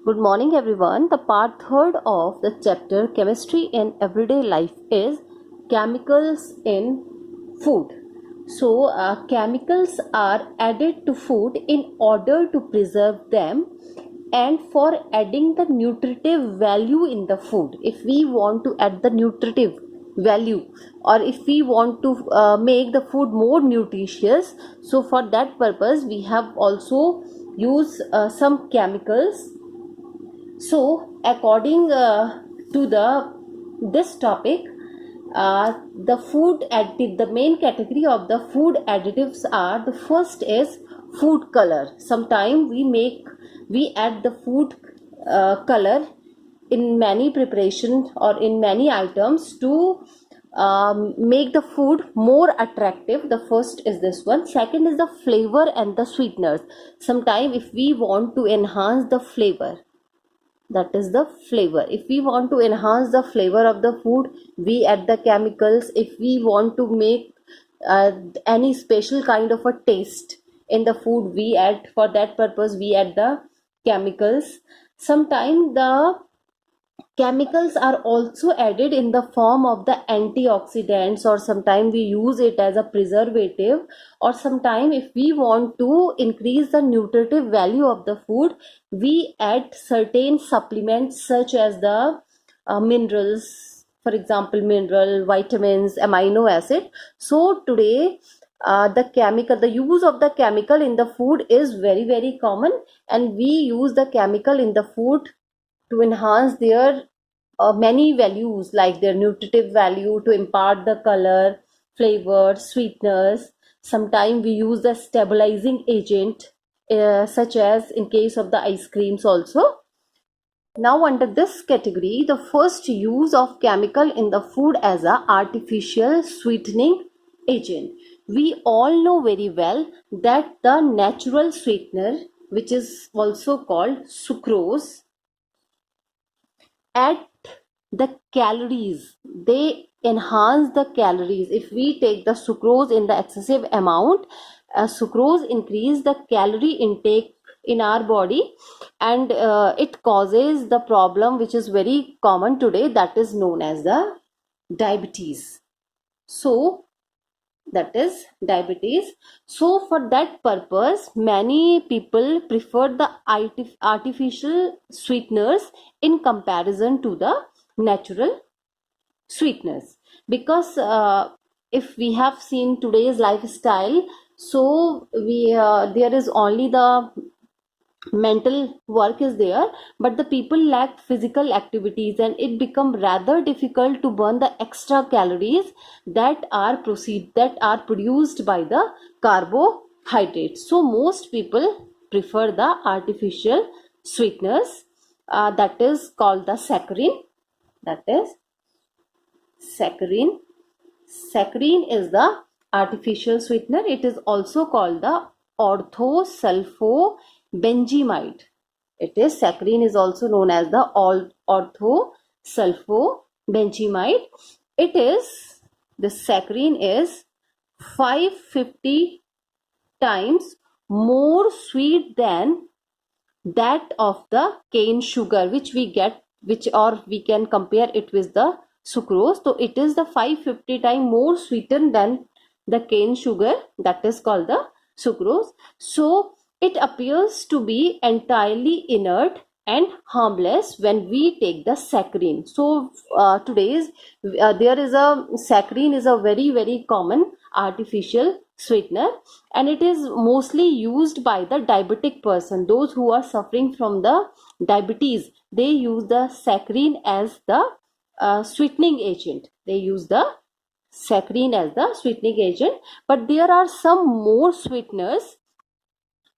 Good morning, everyone. The part third of the chapter Chemistry in Everyday Life is Chemicals in Food. Chemicals are added to food in order to preserve them and for adding the nutritive value in the food. If we want to add the nutritive value or if we want to make the food more nutritious, so for that purpose we have also used some chemicals. So, according to the this topic, the food additive, the main category of the food additives are, the first is food color. Sometimes we add the food color in many preparations or in many items to make the food more attractive. The first is this one. Second is the flavor and the sweeteners. Sometimes if we want to enhance the flavor, that is the flavor. If we want to enhance the flavor of the food, we add the chemicals. If we want to make any special kind of a taste in the food, we add, for that purpose we add the chemicals. Sometimes the chemicals are also added in the form of the antioxidants, or sometimes we use it as a preservative, or sometimes if we want to increase the nutritive value of the food, we add certain supplements such as the minerals, for example mineral, vitamins, amino acid. So today the use of the chemical in the food is very common, and we use the chemical in the food to enhance their many values, like their nutritive value, to impart the color, flavor, sweetness. Sometimes we use the stabilizing agent, such as in case of the ice creams also. Now under this category, the first use of chemical in the food as a artificial sweetening agent. We all know very well that the natural sweetener, which is also called sucrose, add the calories, they enhance the calories. If we take the sucrose in the excessive amount, sucrose increase the calorie intake in our body, and it causes the problem which is very common today, that is known as the diabetes. So that is diabetes. So for that purpose many people prefer the artificial sweeteners in comparison to the natural sweetness, because if we have seen today's lifestyle, so we there is only the mental work is there, but the people lack physical activities, and it become rather difficult to burn the extra calories that are produced by the carbohydrates. So most people prefer the artificial sweeteners, that is called the saccharin. That is saccharin. Saccharin is the artificial sweetener. It is also called the orthosulfobenzyamide. It is saccharin is also known as the orthosulfobenzyamide. It is, the saccharin is 550 times more sweet than that of the cane sugar, which we get, which, or we can compare it with the sucrose. So it is the 550 times more sweetened than the cane sugar, that is called the sucrose. So it appears to be entirely inert and harmless when we take the saccharin. So today's there is a saccharin is a very common artificial sweetener, and it is mostly used by the diabetic person. Those who are suffering from the diabetes, they use the saccharin as the sweetening agent. They use the saccharin as the sweetening agent. But there are some more sweeteners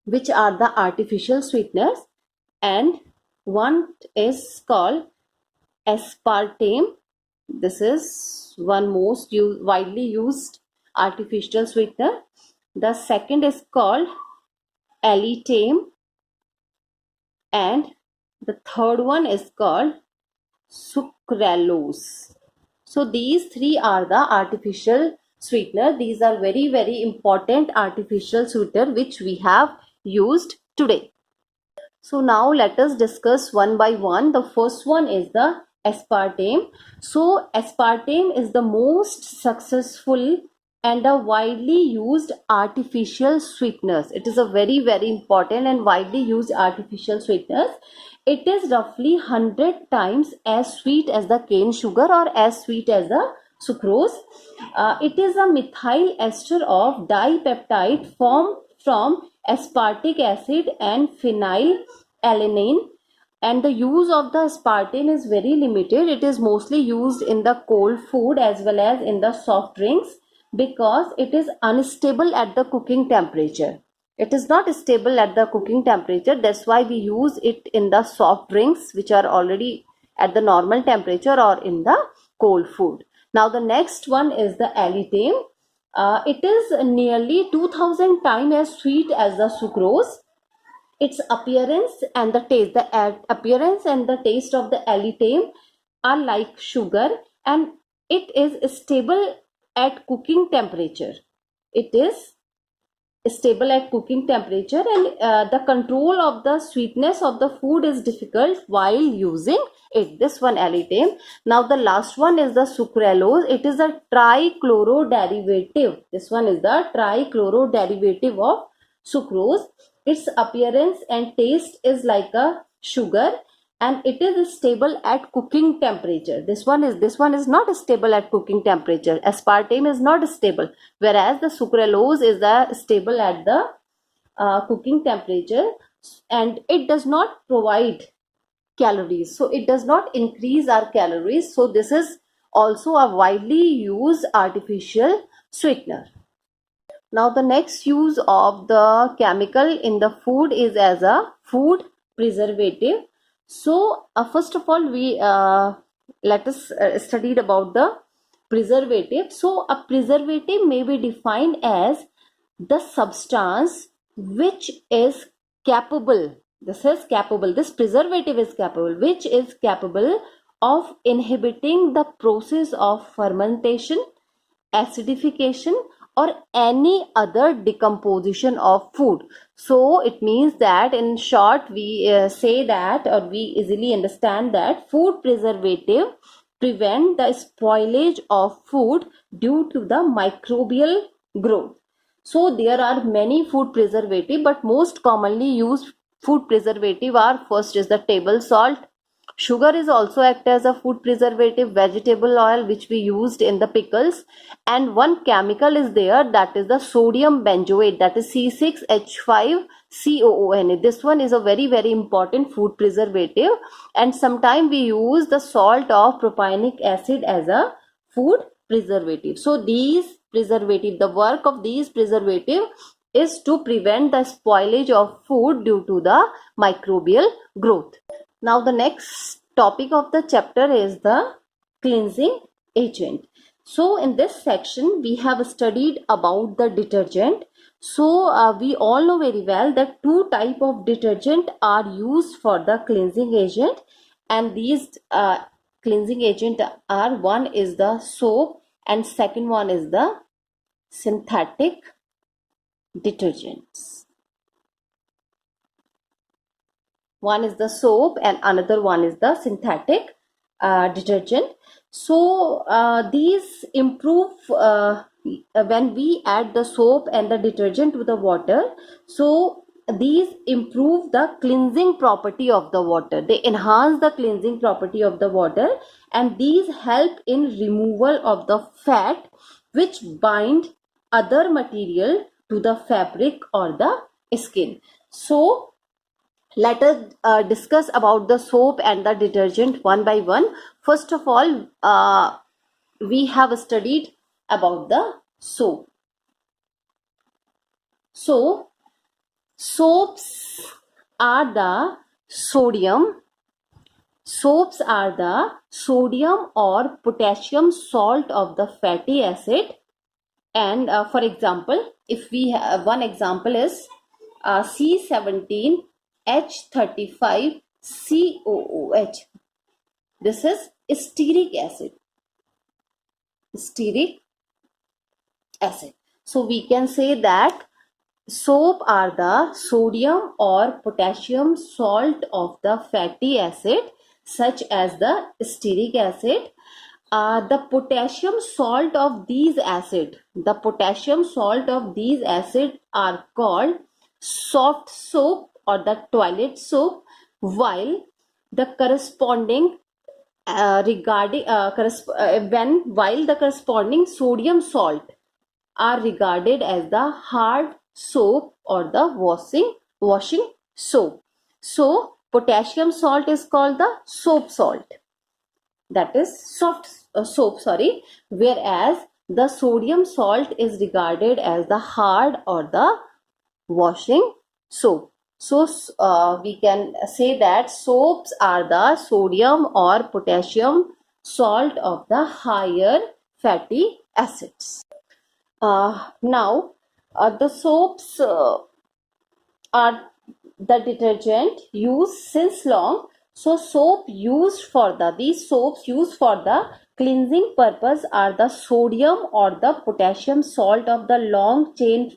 which are the artificial sweeteners, and one is called aspartame. This is one most widely used artificial sweetener. The second is called aspartame, and the third one is called sucralose. So these three are the artificial sweetener. These are very important artificial sweetener which we have used today. So now let us discuss one by one. The first one is the aspartame. So aspartame is the most successful and a widely used artificial sweeteners. It is a very important and widely used artificial sweeteners. It is roughly 100 times as sweet as the cane sugar or as sweet as the sucrose. It is a methyl ester of dipeptide formed from aspartic acid and phenylalanine, and the use of the aspartame is very limited. It is mostly used in the cold food as well as in the soft drinks because it is unstable at the cooking temperature. It is not stable at the cooking temperature. That's why we use it in the soft drinks which are already at the normal temperature or in the cold food. Now the next one is the aspartame. It is nearly 2000 times as sweet as the sucrose. Its appearance and the taste, the appearance and the taste of the aspartame are like sugar, and it is stable at cooking temperature. It is stable at cooking temperature, and the control of the sweetness of the food is difficult while using it. This one aspartame. Now the last one is the sucralose. It is a trichloro derivative. This one is the trichloro derivative of sucrose. Its appearance and taste is like a sugar, and it is stable at cooking temperature. This one is not stable at cooking temperature. Aspartame is not stable, whereas the sucralose is stable at the cooking temperature, and it does not provide calories, so it does not increase our calories. So this is also a widely used artificial sweetener. Now the next use of the chemical in the food is as a food preservative. So first of all, we let us study about the preservative. So a preservative may be defined as the substance which is capable, this preservative is capable, which is capable of inhibiting the process of fermentation, acidification, or any other decomposition of food. So it means that in short we say that, or we easily understand that food preservative prevent the spoilage of food due to the microbial growth. So there are many food preservative, but most commonly used food preservative are: first is the table salt. Sugar is also act as a food preservative, vegetable oil which we used in the pickles, and one chemical is there, that is the sodium benzoate, that is C6H5COONA. This one is a very important food preservative, and sometimes we use the salt of propionic acid as a food preservative. So these preservative, the work of these preservative is to prevent the spoilage of food due to the microbial growth. Now the next topic of the chapter is the cleansing agent. So in this section we have studied about the detergent. So we all know very well that two type of detergent are used for the cleansing agent, and these cleansing agent are: one is the soap and second one is the synthetic detergents. One is the soap and another one is the synthetic detergent. So these improve when we add the soap and the detergent to the water. So these improve the cleansing property of the water. They enhance the cleansing property of the water, and these help in removal of the fat which bind other material to the fabric or the skin. So let us discuss about the soap and the detergent one by one. First of all, we have studied about the soap. So soaps are the sodium or potassium salt of the fatty acid. And for example, if we have one example is C17H35COOH. This is stearic acid. So we can say that Soap are the sodium or potassium salt of the fatty acid, such as the stearic acid. The potassium salt of these acid are called soft soap or the toilet soap, while the corresponding while the corresponding sodium salt are regarded as the hard soap or the washing soap. So potassium salt is called the soap salt, that is soft soap, sorry, whereas the sodium salt is regarded as the hard or the washing soap. So we can say that soaps are the sodium or potassium salt of the higher fatty acids. Now, the soaps are the detergent used since long. So, these soaps used for the cleansing purpose are the sodium or the potassium salt of the long chain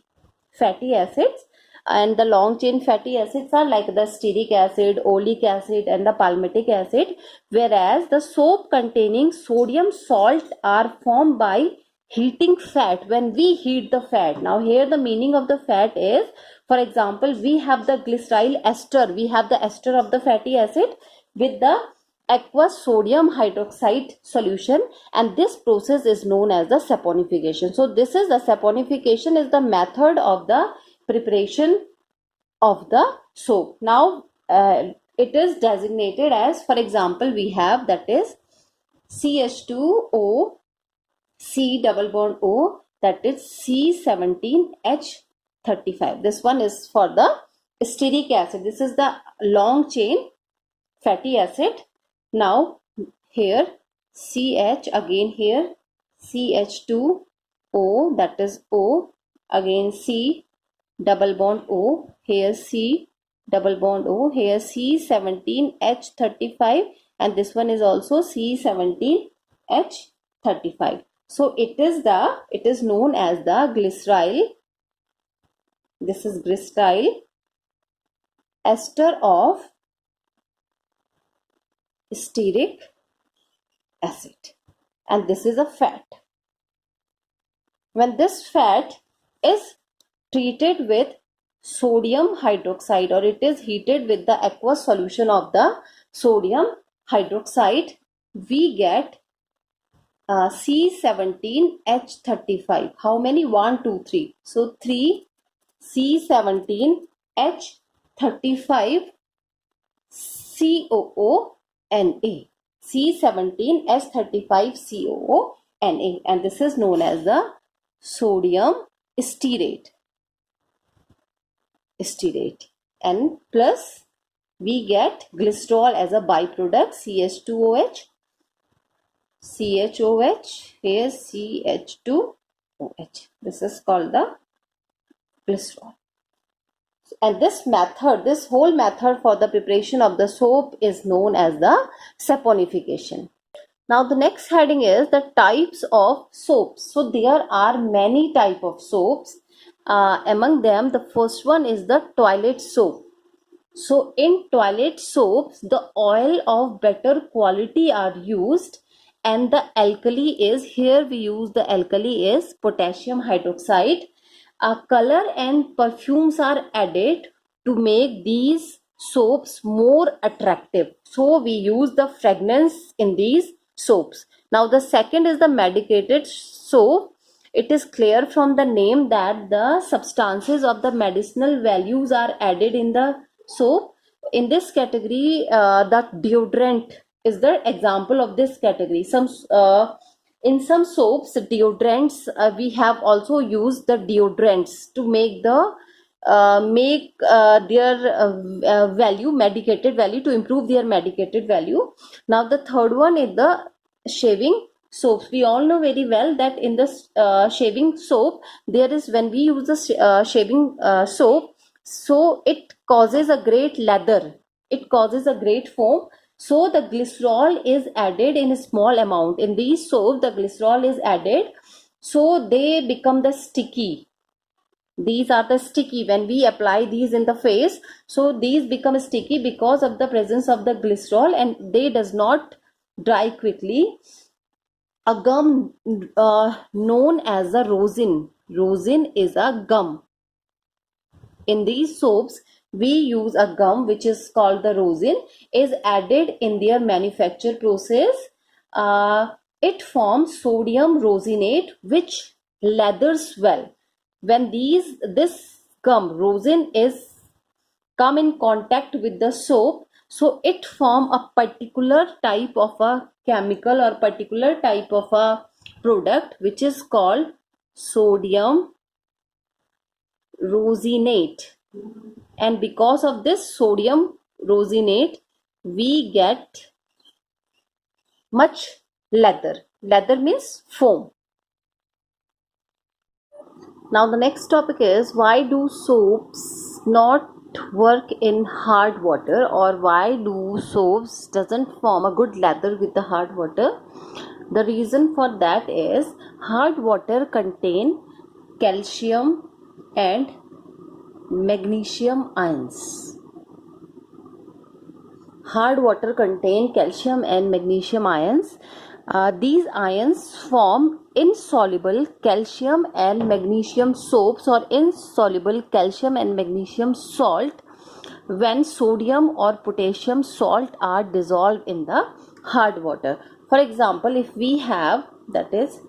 fatty acids. And the long chain fatty acids are like the stearic acid, oleic acid, and the palmitic acid. Whereas the soap containing sodium salt are formed by heating fat. When we heat the fat, now here the meaning of the fat is, for example, we have the glyceryl ester, we have the ester of the fatty acid with the aqueous sodium hydroxide solution, and this process is known as the saponification. So this is the saponification is the method of the preparation of the soap. Now it is designated as, for example, we have that is CH2O C double bond O, that is C17H35. This one is for the stearic acid. This is the long chain fatty acid. Now here CH, again here CH2O, that is O, again C double bond O, here C double bond O, here C17H35, and this one is also C17H35. So it is known as the glyceryl. This is glyceryl ester of stearic acid, and this is a fat. When this fat is treated with sodium hydroxide, or it is heated with the aqueous solution of the sodium hydroxide, we get C17H35. How many? 1, 2, 3. So 3 C17H35 COONA. C17H35 COONA, and this is known as the sodium stearate. And plus we get glycerol as a byproduct, CH2OH, CHOH, here CH2OH. This is called the glycerol. And this whole method for the preparation of the soap is known as the saponification. Now the next heading is the types of soaps. So there are many types of soaps. Among them, the first one is the toilet soap. So in toilet soaps, the oil of better quality are used, and the alkali is, here we use the alkali is potassium hydroxide. Color and perfumes are added to make these soaps more attractive. So we use the fragrance in these soaps. Now the second is the medicated soap. It is clear from the name that the substances of the medicinal values are added in the soap. In this category, the deodorant is the example of this category. In some soaps, deodorants, we have also used the deodorants to make their value, medicated value, to improve their medicated value. Now the third one is the shaving soaps. We all know very well that in this shaving soap, there is, when we use the shaving soap, so it causes a great lather, it causes a great foam. So the glycerol is added in a small amount. In these soaps, the glycerol is added, so they become the sticky. These are the sticky. When we apply these in the face, so these become sticky because of the presence of the glycerol, and they does not dry quickly. A gum known as a rosin. Rosin is a gum. In these soaps, we use a gum which is called the rosin, is added in their manufacture process. It forms sodium rosinate which lathers well. When this gum rosin is come in contact with the soap, so it form a particular type of a chemical or particular type of a product which is called sodium rosinate. And because of this sodium rosinate, we get much leather means foam. Now the next topic is, why do soaps not work in hard water, or why do soaps doesn't form a good lather with the hard water? The reason for that is hard water contain calcium and magnesium ions. Hard water contain calcium and magnesium ions. These ions form insoluble calcium and magnesium soaps or insoluble calcium and magnesium salt when sodium or potassium salt are dissolved in the hard water. For example, if we have, that is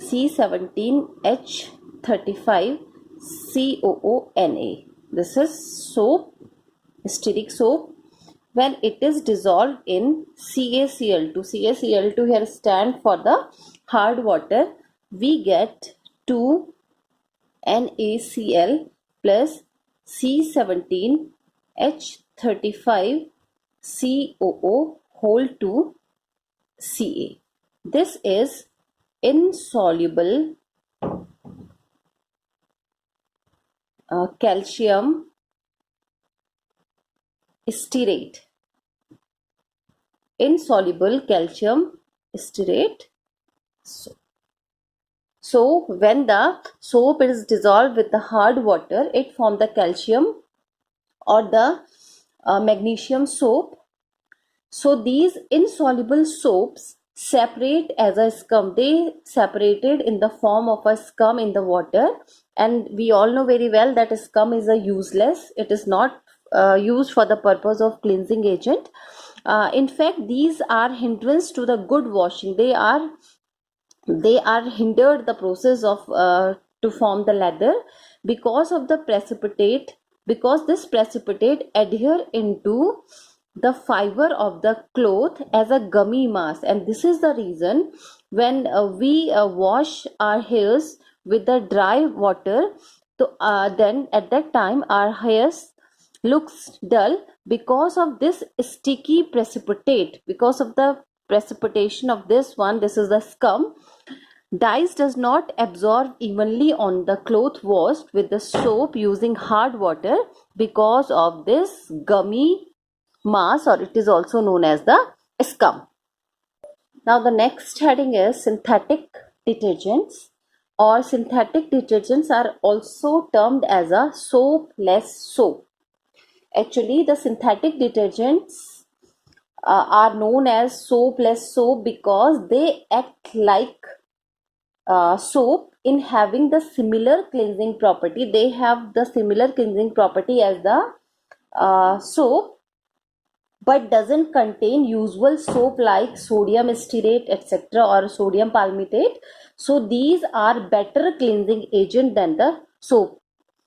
C17H35COONA, this is soap, stearic soap. When it is dissolved in CaCl2, CaCl2 here stand for the hard water, we get 2NaCl plus C17H35COO whole 2 Ca. This is insoluble calcium stearate. Insoluble calcium stearate. So when the soap is dissolved with the hard water, it forms the calcium or the magnesium soap. So these insoluble soaps separate as a scum. They separated in the form of a scum in the water, and we all know very well that scum is a useless. It is not used for the purpose of cleansing agent. In fact, these are hindrance to the good washing. They are hindered the process of to form the leather because of the precipitate, because this precipitate adhere into the fiber of the cloth as a gummy mass, and this is the reason when we wash our hairs with the dry water, so then at that time our hairs looks dull because of this sticky precipitate. Because of the precipitation of this one, this is the scum. Dyes does not absorb evenly on the cloth washed with the soap using hard water because of this gummy mass, or it is also known as the scum. Now the next heading is synthetic detergents, or synthetic detergents are also termed as a soapless soap. Actually, the synthetic detergents are known as soapless soap because they act like soap in having the similar cleansing property. They have the similar cleansing property as the soap, but doesn't contain usual soap like sodium stearate, etc., or sodium palmitate. So these are better cleansing agent than the soap.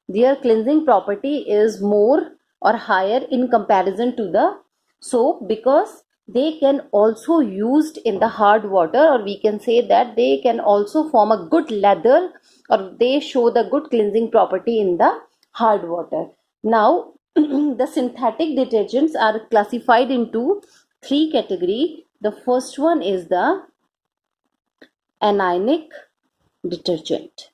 Their cleansing property is more or higher in comparison to the soap because they can also used in the hard water, or we can say that they can also form a good lather, or they show the good cleansing property in the hard water. Now the synthetic detergents are classified into three categories. The first one is the anionic detergent.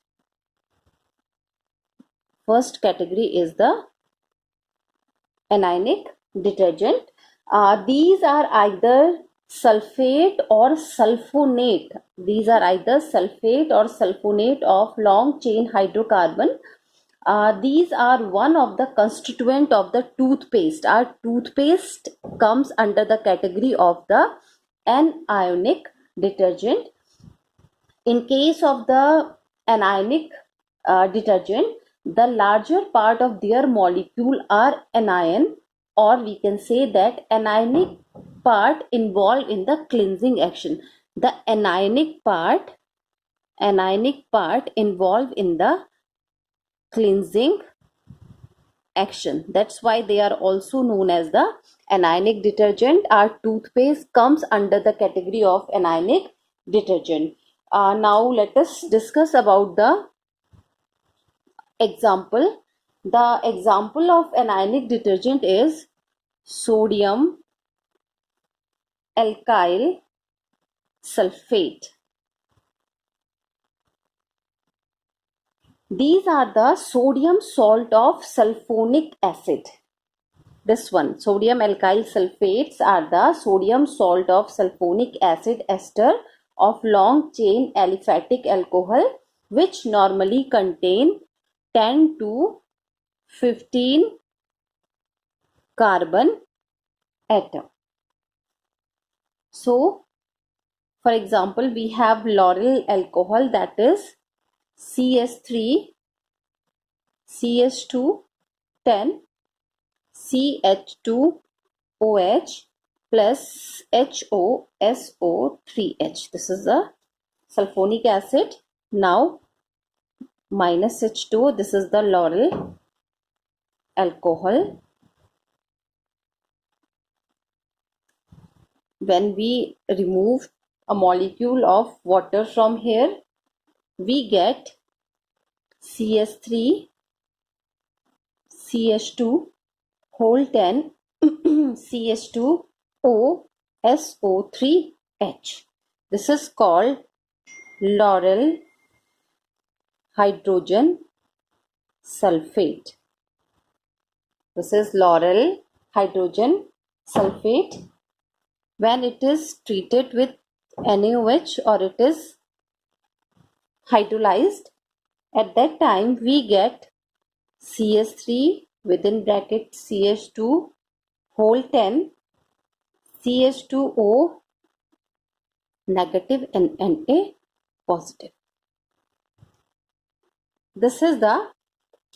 First category is the anionic detergent. These are either sulfate or sulfonate. These are either sulfate or sulfonate of long chain hydrocarbon. These are one of the constituent of the toothpaste. Our toothpaste comes under the category of the anionic detergent. In case of the anionic detergent, the larger part of their molecule are anion, or we can say that anionic part involved in the cleansing action. The anionic part involved in the cleansing action. That's why they are also known as the anionic detergent. Our toothpaste comes under the category of anionic detergent. Now let us discuss about the example. The example of anionic detergent is sodium alkyl sulfate. These are the sodium salt of sulfonic acid. This one, sodium alkyl sulfates, are the sodium salt of sulfonic acid ester of long chain aliphatic alcohol, which normally contain 10 to 15 carbon atom. So, for example, we have lauryl alcohol, that is CS3, CS2, 10, CH2OH plus HOSO3H. This is the sulfonic acid. Now minus H2, this is the lauryl alcohol. When we remove a molecule of water from here, we get CS3, CH2, whole 10, CH2O, SO3H. This is called lauryl hydrogen sulfate. This is lauryl hydrogen sulfate. When it is treated with NaOH or it is hydrolyzed, at that time we get CS3 within bracket CH2 whole 10, CH2O negative and Na positive. This is the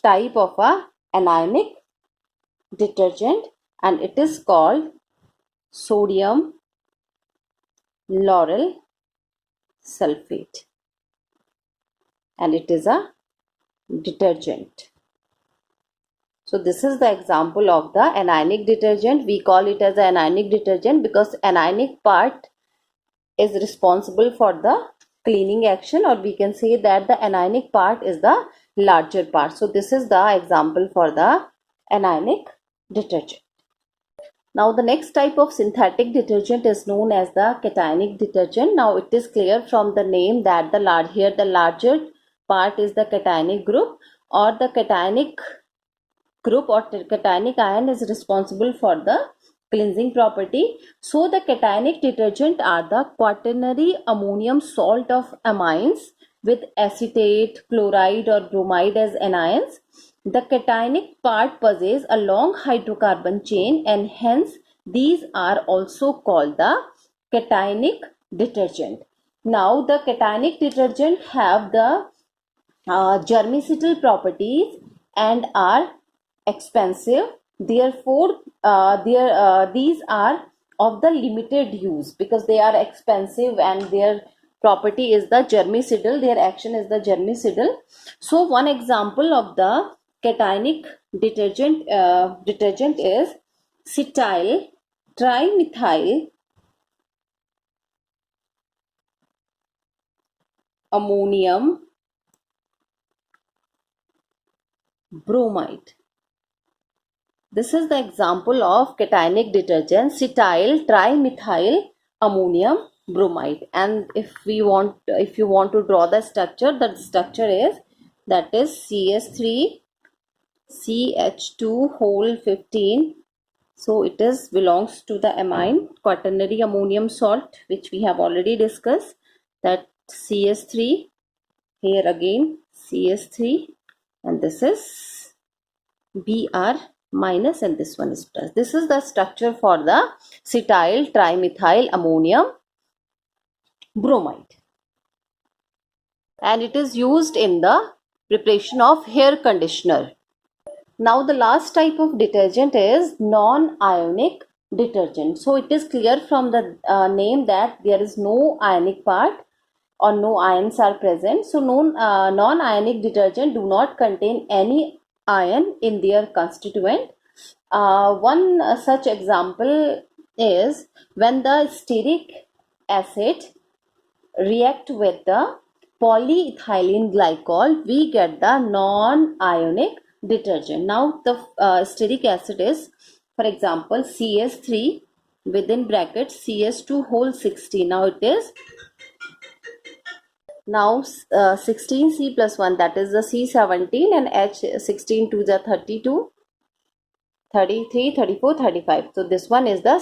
type of a anionic detergent and it is called sodium lauryl sulfate, and it is a detergent. So this is the example of the anionic detergent. We call it as an anionic detergent because anionic part is responsible for the cleaning action, or we can say that the anionic part is the larger part. So this is the example for the anionic detergent. Now the next type of synthetic detergent is known as the cationic detergent. Now it is clear from the name that the larger part is the cationic group, or the cationic group or cationic ion is responsible for the cleansing property. So the cationic detergent are the quaternary ammonium salt of amines with acetate, chloride or bromide as anions. The cationic part possesses a long hydrocarbon chain and hence these are also called the cationic detergent. Now the cationic detergent have the germicidal properties and are expensive. Therefore, these are of the limited use because they are expensive and their property is the germicidal, their action is the germicidal. So one example of the cationic detergent is cetyl trimethyl ammonium bromide. This is the example of cationic detergent, cetyl trimethyl ammonium bromide. And if you want to draw the structure, the structure is that is CS3 CH2 whole 15. So it is belongs to the amine quaternary ammonium salt, which we have already discussed. That CS3, here again CS3 and this is Br minus, and this one is plus. This is the structure for the cetyl trimethyl ammonium bromide, and it is used in the preparation of hair conditioner. Now the last type of detergent is non-ionic detergent. So it is clear from the name that there is no ionic part or no ions are present. So non-ionic detergent do not contain any ion in their constituent. One such example is when the stearic acid react with the polyethylene glycol, we get the non-ionic detergent. Now the stearic acid is, for example, CS3 within brackets CS2 whole 16. Now it is 16C plus 1, that is the C17, and H16 to the 32, 33, 34, 35. So this one is the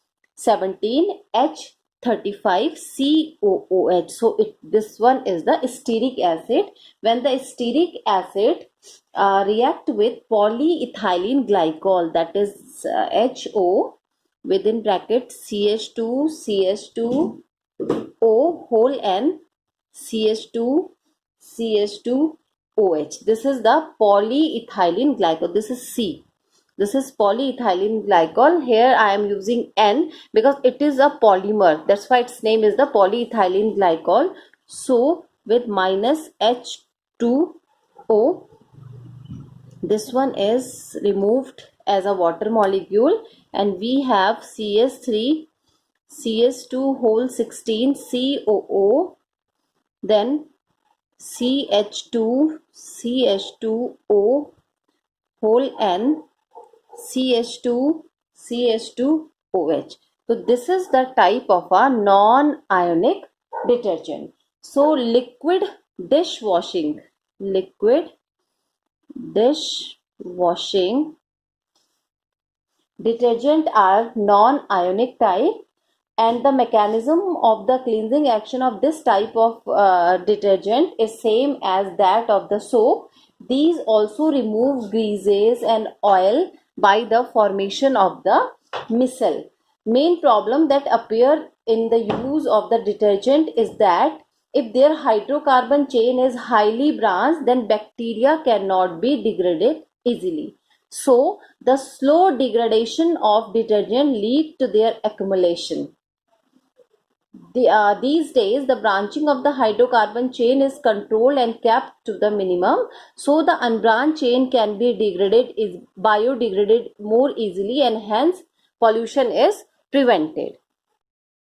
C17H35COOH. So this one is the stearic acid. When the stearic acid react with polyethylene glycol, that is HO within bracket CH2 CH2 O whole N CH2 CH2 OH. This is the polyethylene glycol. This is C. This is polyethylene glycol. Here I am using N because it is a polymer. That's why its name is the polyethylene glycol. So with minus H2O, this one is removed as a water molecule, and we have CS3 CS2 whole 16 COO, then CH2 CH2O whole N CH2 CH2OH. So this is the type of a non-ionic detergent. So liquid dishwashing detergent are non-ionic type, and the mechanism of the cleansing action of this type of detergent is same as that of the soap. These also remove greases and oil by the formation of the micelle. Main problem that appear in the use of the detergent is that if their hydrocarbon chain is highly branched, then bacteria cannot be degraded easily. So the slow degradation of detergent lead to their accumulation. These days, the branching of the hydrocarbon chain is controlled and kept to the minimum, so the unbranched chain can be biodegraded more easily, and hence pollution is prevented.